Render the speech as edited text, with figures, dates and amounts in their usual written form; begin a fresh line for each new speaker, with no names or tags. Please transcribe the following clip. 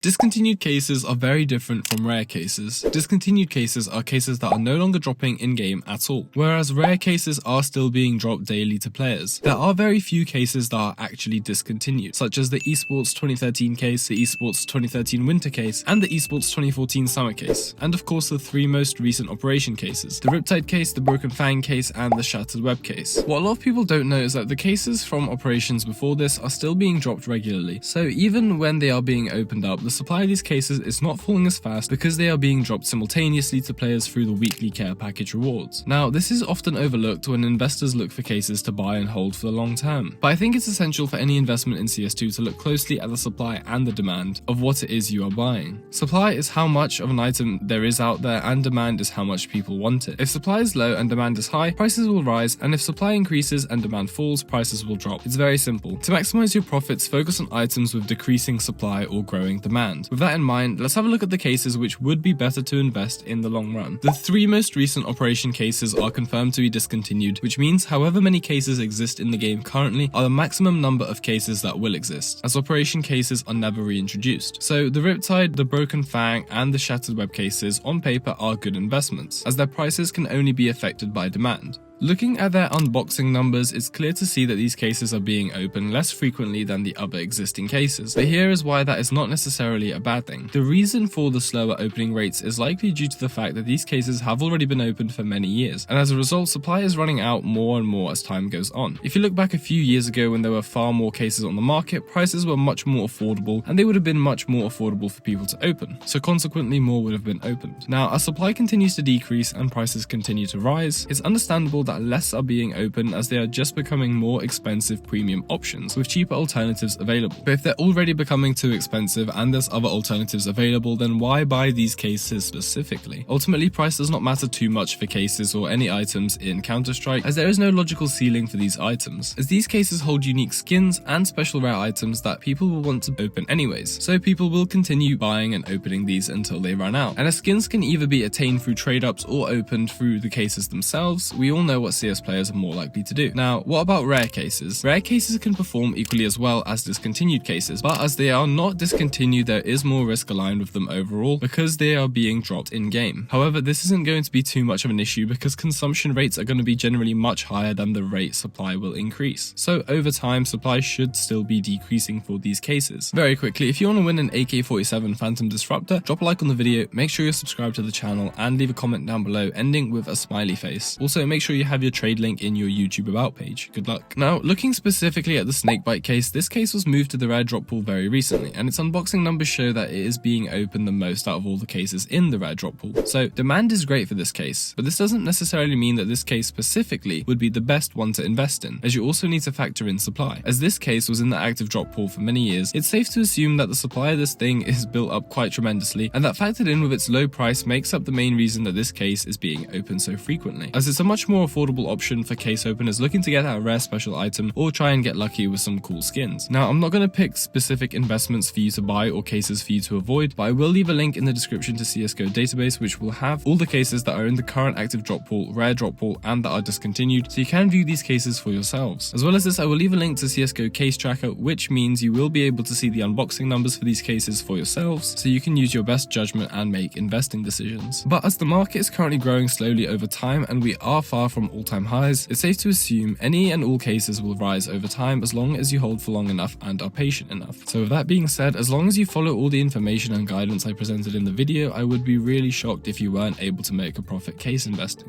Discontinued cases are very different from rare cases. Discontinued cases are cases that are no longer dropping in-game at all, whereas rare cases are still being dropped daily to players. There are very few cases that are actually discontinued, such as the esports 2013 case, the esports 2013 winter case, and the esports 2014 summer case, and of course the three most recent operation cases, the Riptide case, the Broken Fang case, and the Shattered Web case. What a lot of people don't know is that the cases from operations before this are still being dropped regularly, so even when they are being opened up, the supply of these cases is not falling as fast because they are being dropped simultaneously to players through the weekly care package rewards. Now, this is often overlooked when investors look for cases to buy and hold for the long term, but I think it's essential for any investment in CS2 to look closely at the supply and the demand of what it is you are buying. Supply is how much of an item there is out there, and demand is how much people want it. If supply is low and demand is high, prices will rise, and if supply increases and demand falls, prices will drop. It's very simple. To maximize your profits, focus on items with decreasing supply or growing demand. With that in mind, let's have a look at the cases which would be better to invest in the long run. The three most recent operation cases are confirmed to be discontinued, which means however many cases exist in the game currently are the maximum number of cases that will exist, as operation cases are never reintroduced. So the Riptide, the Broken Fang, and the Shattered Web cases on paper are good investments, as their prices can only be affected by demand. Looking at their unboxing numbers, it's clear to see that these cases are being opened less frequently than the other existing cases, but here is why that is not necessarily a bad thing. The reason for the slower opening rates is likely due to the fact that these cases have already been opened for many years, and as a result, supply is running out more and more as time goes on. If you look back a few years ago when there were far more cases on the market, prices were much more affordable, and they would have been much more affordable for people to open, so consequently more would have been opened. Now, as supply continues to decrease and prices continue to rise, it's understandable that less are being open as they are just becoming more expensive premium options with cheaper alternatives available. But if they're already becoming too expensive and there's other alternatives available, then why buy these cases specifically? Ultimately, price does not matter too much for cases or any items in Counter-Strike, as there is no logical ceiling for these items, as these cases hold unique skins and special rare items that people will want to open anyways, so people will continue buying and opening these until they run out. And as skins can either be attained through trade-ups or opened through the cases themselves, we all know what CS players are more likely to do. Now, what about rare cases? Rare cases can perform equally as well as discontinued cases, but as they are not discontinued, there is more risk aligned with them overall because they are being dropped in-game. However, this isn't going to be too much of an issue because consumption rates are going to be generally much higher than the rate supply will increase. So over time, supply should still be decreasing for these cases. Very quickly, if you want to win an AK-47 Phantom Disruptor, drop a like on the video, make sure you're subscribed to the channel, and leave a comment down below ending with a smiley face. Also, make sure you have your trade link in your YouTube about page. Good luck. Now, looking specifically at the Snakebite case, this case was moved to the rare drop pool very recently, and its unboxing numbers show that it is being opened the most out of all the cases in the rare drop pool. So demand is great for this case, but this doesn't necessarily mean that this case specifically would be the best one to invest in, as you also need to factor in supply. As this case was in the active drop pool for many years, it's safe to assume that the supply of this thing is built up quite tremendously, and that factored in with its low price makes up the main reason that this case is being opened so frequently, as it's a much more affordable option for case openers looking to get a rare special item or try and get lucky with some cool skins. Now, I'm not going to pick specific investments for you to buy or cases for you to avoid, but I will leave a link in the description to CSGO database which will have all the cases that are in the current active drop pool, rare drop pool, and that are discontinued, so you can view these cases for yourselves. As well as this, I will leave a link to CSGO case tracker, which means you will be able to see the unboxing numbers for these cases for yourselves, so you can use your best judgment and make investing decisions. But as the market is currently growing slowly over time and we are far from all-time highs, it's safe to assume any and all cases will rise over time as long as you hold for long enough and are patient enough. So with that being said, as long as you follow all the information and guidance I presented in the video, I would be really shocked if you weren't able to make a profit case investing.